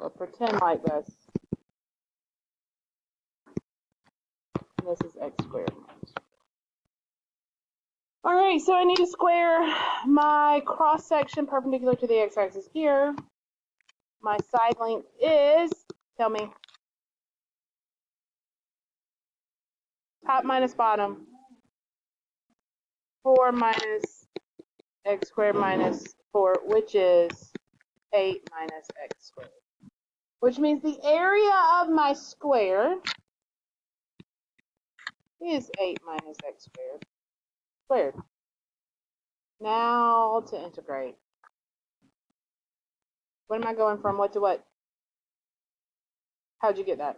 We'll pretend like this. And this is x squared. All right, so I need to square my cross section perpendicular to the x-axis here. My side length is, tell me, top minus bottom, 4 minus x squared minus 4, which is 8 minus x squared. Which means the area of my square is 8 minus x squared. Now to integrate. What am I going from what to what? How'd you get that?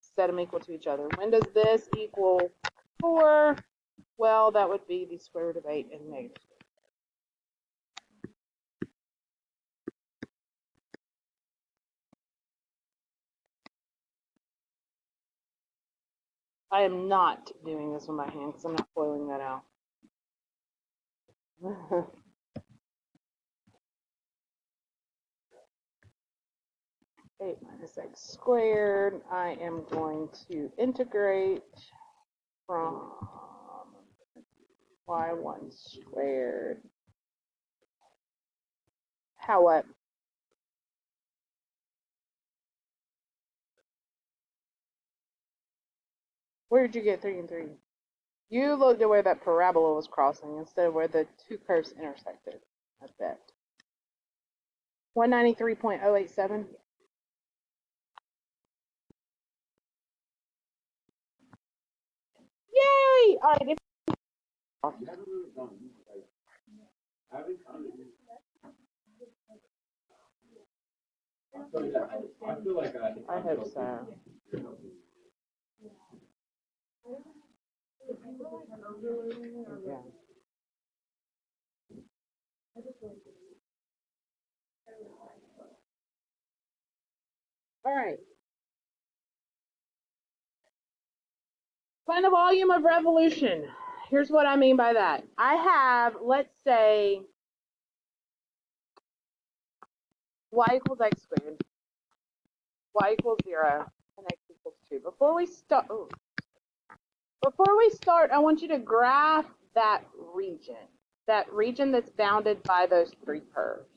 Set them equal to each other. When does this equal 4? Well, that would be the square root of 8 and negative. I am not doing this with my hand because I'm not foiling that out. 8 minus x squared. I am going to integrate from y1 squared. How what? Where did you get 3 and 3? You looked at where that parabola was crossing instead of where the two curves intersected, I bet. 193.087. Yay! All right. I hope so. Yeah. All right. Find the volume of revolution. Here's what I mean by that. I have, let's say, y equals x squared, y equals 0, and x equals 2. Before we start, I want you to graph that region that's bounded by those 3 curves.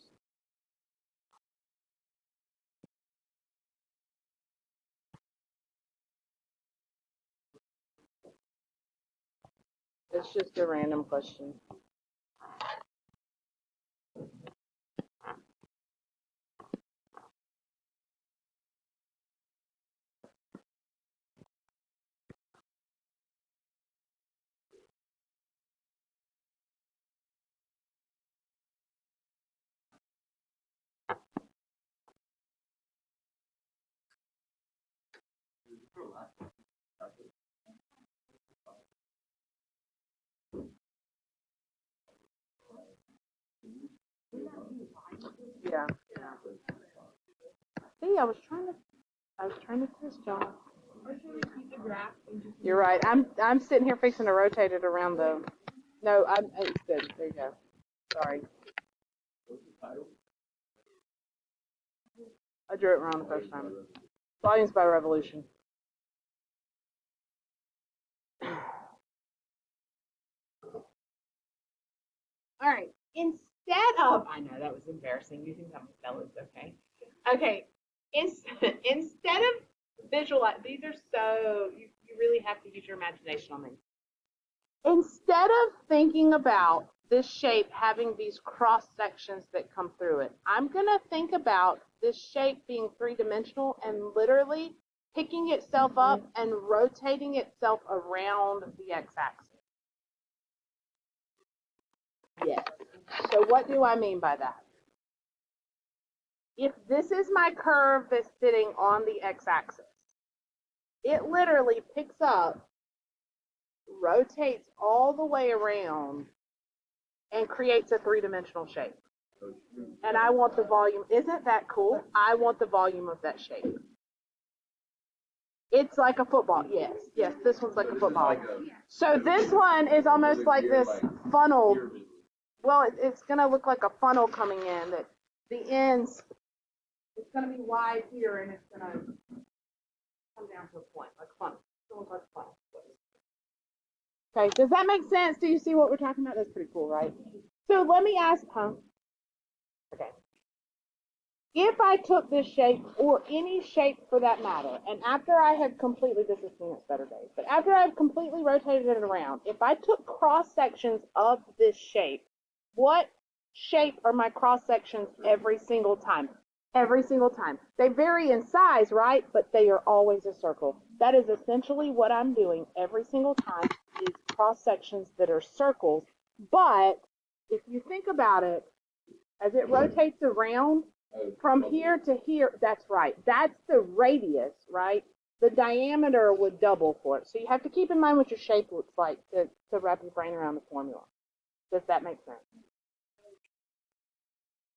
It's just a random question. Yeah. See, I was trying to test y'all. You're right. I'm sitting here fixing to rotate it around the. No, it's good. There you go. Sorry. I drew it wrong the first time. Volumes by revolution. All right. Instead of, I know that was embarrassing. You think I'm a fellas, okay? Okay. Instead of visualize, these are so, you really have to use your imagination on these. Instead of thinking about this shape having these cross sections that come through it, I'm going to think about this shape being 3-dimensional and literally picking itself up and rotating itself around the x-axis. Yes. So what do I mean by that? If this is my curve that's sitting on the x-axis, it literally picks up, rotates all the way around, and creates a 3-dimensional shape. And I want the volume. Isn't that cool? I want the volume of that shape. It's like a football. Yes, this one's like a football. So this one is almost like this funnel. Well, it's going to look like a funnel coming in that the ends It's going to be wide here, and it's going to come down to a point, like funnel. It looks like a funnel. Okay, does that make sense? Do you see what we're talking about? That's pretty cool, right? So let me ask, okay. If I took this shape, or any shape for that matter, and after I had completely, this is Phoenix Better Days, but after I've completely rotated it around, if I took cross sections of this shape, what shape are my cross sections every single time? Every single time. They vary in size, right? But they are always a circle. That is essentially what I'm doing every single time, is cross sections that are circles. But if you think about it, as it rotates around, from here to here, that's right. That's the radius, right? The diameter would double for it. So you have to keep in mind what your shape looks like to wrap your brain around the formula. Does that make sense?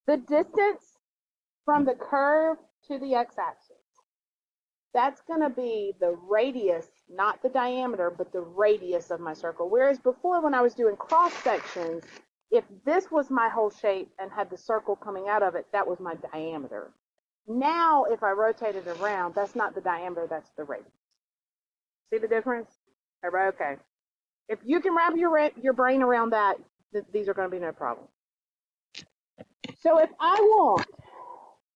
The distance from the curve to the x-axis, that's going to be the radius, not the diameter, but the radius of my circle. Whereas before, when I was doing cross sections, if this was my whole shape and had the circle coming out of it, that was my diameter. Now, if I rotate it around, that's not the diameter, that's the radius. See the difference? Okay. If you can wrap your brain around that, these are going to be no problem. So if I want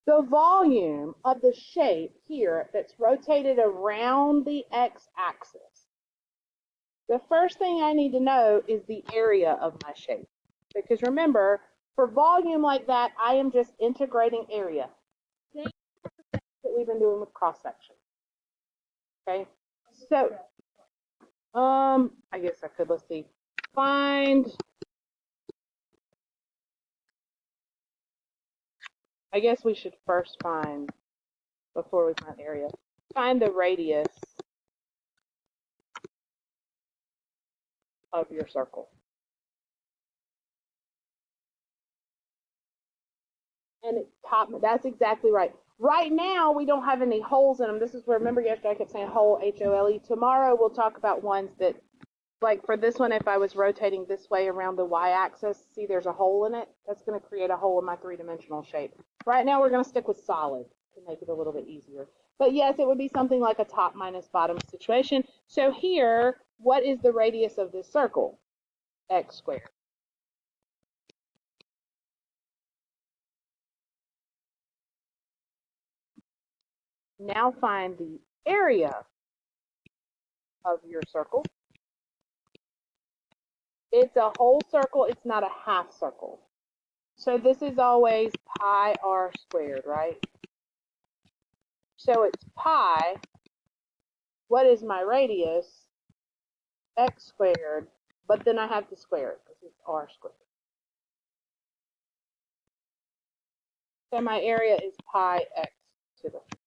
the volume of the shape here that's rotated around the x-axis, the first thing I need to know is the area of my shape. Because remember, for volume like that, I am just integrating area. Same that we've been doing with cross-section. Okay? So, I guess I could, let's see. I guess we should first find, before we find area, find the radius of your circle. And it's top, that's exactly right. Right now, we don't have any holes in them. This is where, remember yesterday I kept saying hole, H-O-L-E. Tomorrow, we'll talk about ones that, like for this one, if I was rotating this way around the y-axis, see there's a hole in it? That's going to create a hole in my three-dimensional shape. Right now, we're going to stick with solid to make it a little bit easier. But yes, it would be something like a top minus bottom situation. So here, what is the radius of this circle? X squared. Now find the area of your circle. It's a whole circle, it's not a half circle. So this is always pi r squared, right? So it's pi, what is my radius? X squared, but then I have to square it because it's r squared. So my area is pi x to the 4th.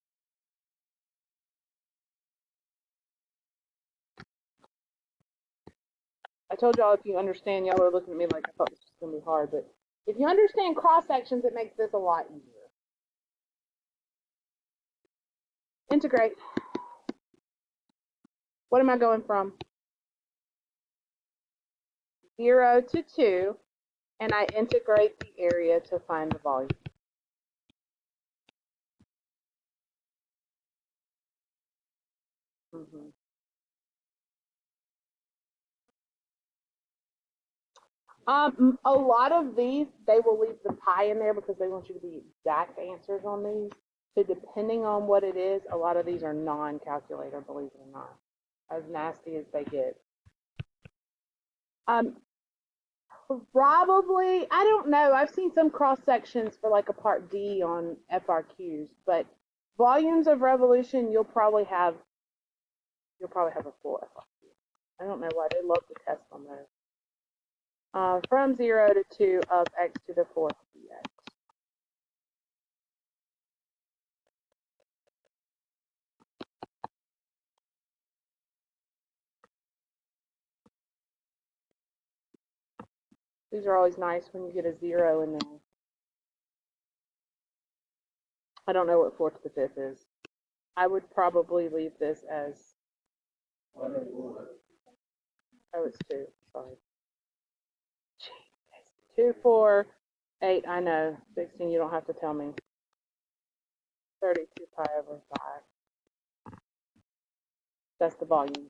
I told y'all, if you understand, y'all are looking at me like I thought this was going to be hard, but if you understand cross sections, it makes this a lot easier. Integrate. What am I going from? 0 to 2, and I integrate the area to find the volume. Mm-hmm. A lot of these, they will leave the pi in there because they want you to be exact answers on these. So depending on what it is, a lot of these are non-calculator, believe it or not. As nasty as they get. Probably, I don't know. I've seen some cross sections for like a part D on FRQs, but volumes of revolution, you'll probably have a full FRQ. I don't know why they love to test on those. From 0 to 2 of x to the 4th dx. These are always nice when you get a 0 in there. I don't know what 4th to 5th is. I would probably leave this as, oh, it's 2, sorry. 2, 4, 8, I know. 16, you don't have to tell me. 32 pi over 5. That's the volume.